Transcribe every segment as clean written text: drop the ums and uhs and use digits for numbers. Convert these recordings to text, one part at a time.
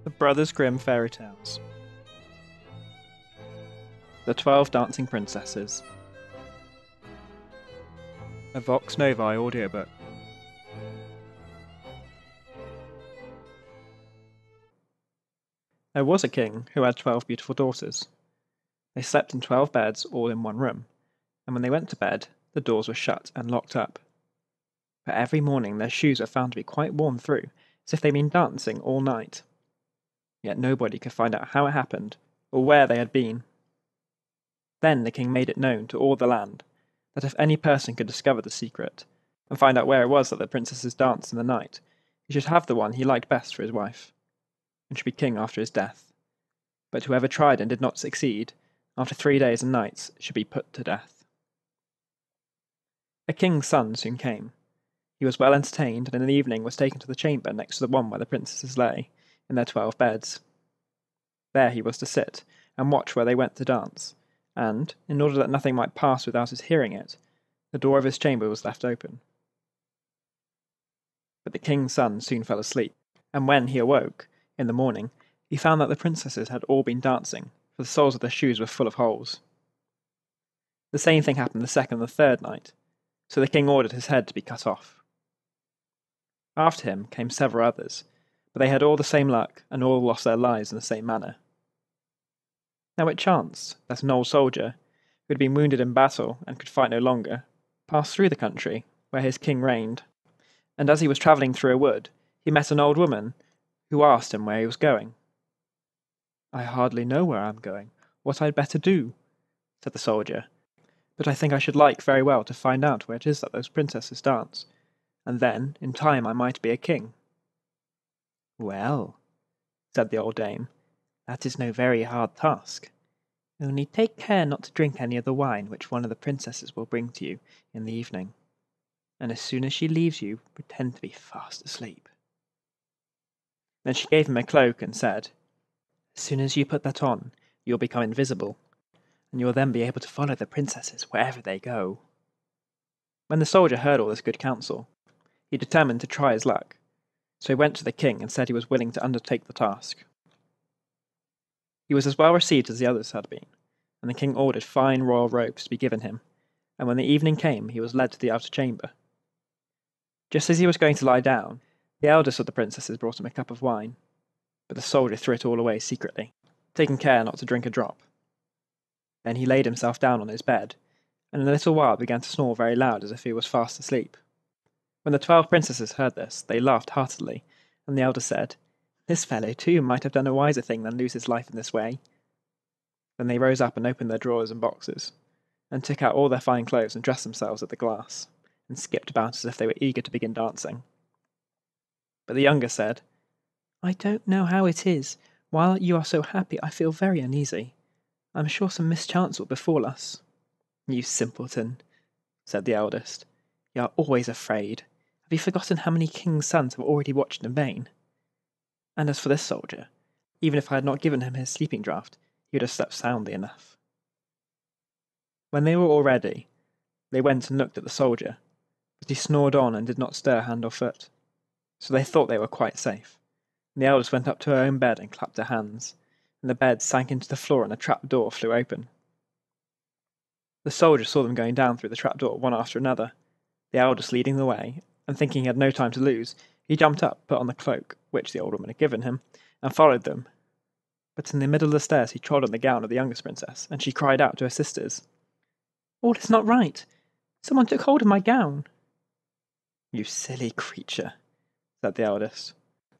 The Brothers Grimm Fairy Tales. The 12 Dancing Princesses. A Vox Novi audiobook. There was a king who had 12 beautiful daughters. They slept in 12 beds all in one room, and when they went to bed, the doors were shut and locked up. But every morning their shoes were found to be quite worn through, as if they'd been dancing all night. Yet nobody could find out how it happened, or where they had been. Then the king made it known to all the land, that if any person could discover the secret, and find out where it was that the princesses danced in the night, he should have the one he liked best for his wife, and should be king after his death. But whoever tried and did not succeed, after 3 days and nights, should be put to death. A king's son soon came. He was well entertained, and in the evening was taken to the chamber next to the one where the princesses lay, in their 12 beds. There he was to sit, and watch where they went to dance, and, in order that nothing might pass without his hearing it, the door of his chamber was left open. But the king's son soon fell asleep, and when he awoke, in the morning, he found that the princesses had all been dancing, for the soles of their shoes were full of holes. The same thing happened the second and the third night, so the king ordered his head to be cut off. After him came several others, but they had all the same luck, and all lost their lives in the same manner. Now it chanced that an old soldier, who had been wounded in battle and could fight no longer, passed through the country where his king reigned, and as he was travelling through a wood, he met an old woman, who asked him where he was going. "I hardly know where I am going, what I'd better do," said the soldier, "but I think I should like very well to find out where it is that those princesses dance, and then, in time, I might be a king." "Well," said the old dame, "that is no very hard task. Only take care not to drink any of the wine which one of the princesses will bring to you in the evening, and as soon as she leaves you, pretend to be fast asleep." Then she gave him a cloak and said, "As soon as you put that on, you will become invisible, and you will then be able to follow the princesses wherever they go." When the soldier heard all this good counsel, he determined to try his luck. So he went to the king and said he was willing to undertake the task. He was as well received as the others had been, and the king ordered fine royal robes to be given him, and when the evening came he was led to the outer chamber. Just as he was going to lie down, the eldest of the princesses brought him a cup of wine, but the soldier threw it all away secretly, taking care not to drink a drop. Then he laid himself down on his bed, and in a little while began to snore very loud as if he was fast asleep. When the 12 princesses heard this, they laughed heartily, and the elder said, "This fellow too might have done a wiser thing than lose his life in this way." Then they rose up and opened their drawers and boxes, and took out all their fine clothes and dressed themselves at the glass, and skipped about as if they were eager to begin dancing. But the younger said, "I don't know how it is. While you are so happy, I feel very uneasy. I'm sure some mischance will befall us." "You simpleton," said the eldest. "You are always afraid. Have you forgotten how many kings' sons have already watched in vain? And as for this soldier, even if I had not given him his sleeping draught, he would have slept soundly enough." When they were all ready, they went and looked at the soldier, but he snored on and did not stir hand or foot. So they thought they were quite safe, and the eldest went up to her own bed and clapped her hands, and the bed sank into the floor and a trap door flew open. The soldier saw them going down through the trap door one after another, the eldest leading the way, and thinking he had no time to lose, he jumped up, put on the cloak, which the old woman had given him, and followed them. But in the middle of the stairs he trod on the gown of the youngest princess, and she cried out to her sisters, "All is not right! Someone took hold of my gown!" "You silly creature," said the eldest.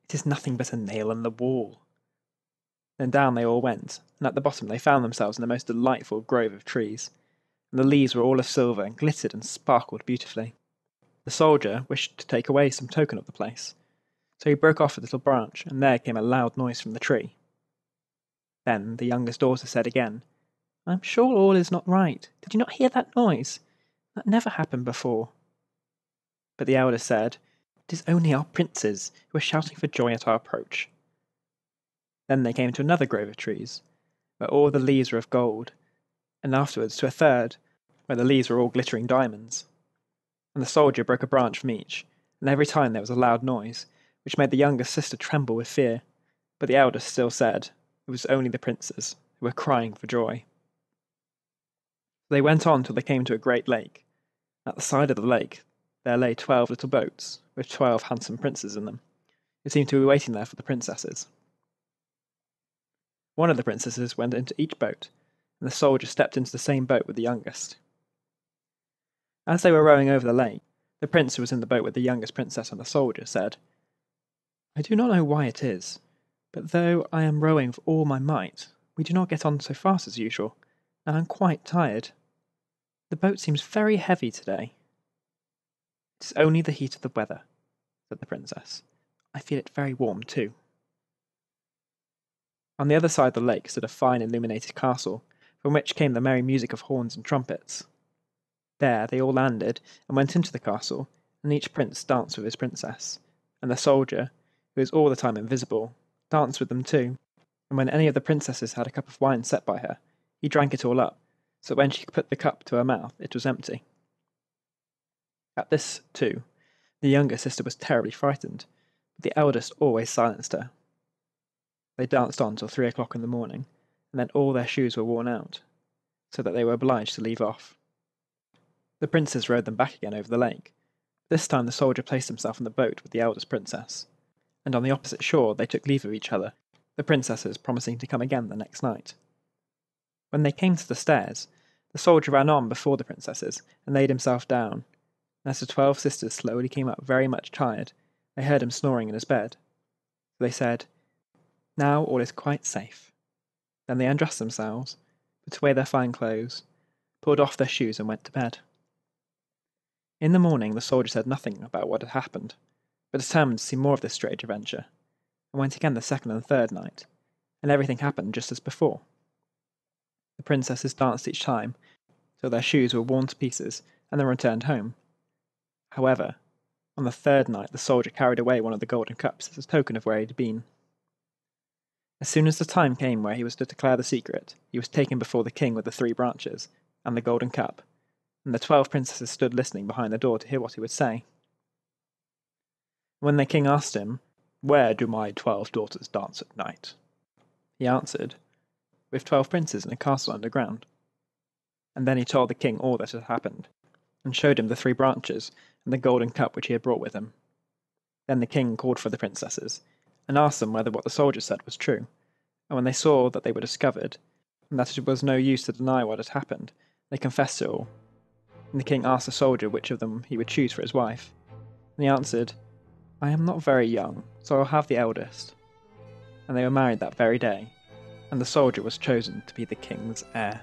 "It is nothing but a nail in the wall." Then down they all went, and at the bottom they found themselves in the most delightful grove of trees, and the leaves were all of silver and glittered and sparkled beautifully. The soldier wished to take away some token of the place, so he broke off a little branch, and there came a loud noise from the tree. Then the youngest daughter said again, "I'm sure all is not right. Did you not hear that noise? That never happened before." But the eldest said, "It is only our princes who are shouting for joy at our approach." Then they came to another grove of trees, where all the leaves were of gold, and afterwards to a third, where the leaves were all glittering diamonds. And the soldier broke a branch from each, and every time there was a loud noise, which made the youngest sister tremble with fear, But the eldest still said it was only the princes, who were crying for joy. They went on till they came to a great lake. At the side of the lake there lay 12 little boats, with 12 handsome princes in them, who seemed to be waiting there for the princesses. One of the princesses went into each boat, and the soldier stepped into the same boat with the youngest. As they were rowing over the lake, the prince who was in the boat with the youngest princess and the soldier said, "I do not know why it is, but though I am rowing with all my might, we do not get on so fast as usual, and I am quite tired. The boat seems very heavy today." "It is only the heat of the weather," said the princess. "I feel it very warm too." On the other side of the lake stood a fine illuminated castle, from which came the merry music of horns and trumpets. There they all landed and went into the castle, and each prince danced with his princess, and the soldier, who was all the time invisible, danced with them too, and when any of the princesses had a cup of wine set by her, he drank it all up, so that when she put the cup to her mouth it was empty. At this, too, the younger sister was terribly frightened, but the eldest always silenced her. They danced on till 3 o'clock in the morning, and then all their shoes were worn out, so that they were obliged to leave off. The princes rowed them back again over the lake. This time the soldier placed himself in the boat with the eldest princess, and on the opposite shore they took leave of each other, the princesses promising to come again the next night. When they came to the stairs, the soldier ran on before the princesses and laid himself down, and as the 12 sisters slowly came up very much tired, they heard him snoring in his bed. So they said, "Now all is quite safe." Then they undressed themselves, put away their fine clothes, pulled off their shoes and went to bed. In the morning the soldier said nothing about what had happened, but determined to see more of this strange adventure, and went again the second and third night, and everything happened just as before. The princesses danced each time, till their shoes were worn to pieces, and then returned home. However, on the third night the soldier carried away one of the golden cups as a token of where he had been. As soon as the time came where he was to declare the secret, he was taken before the king with the 3 branches, and the golden cup, and the 12 princesses stood listening behind the door to hear what he would say. When the king asked him, "Where do my 12 daughters dance at night?" he answered, "With 12 princes in a castle underground." And then he told the king all that had happened, and showed him the 3 branches and the golden cup which he had brought with him. Then the king called for the princesses, and asked them whether what the soldier said was true, and when they saw that they were discovered, and that it was no use to deny what had happened, they confessed it all. And the king asked the soldier which of them he would choose for his wife, and he answered, "I am not very young, so I'll have the eldest." And they were married that very day, and the soldier was chosen to be the king's heir.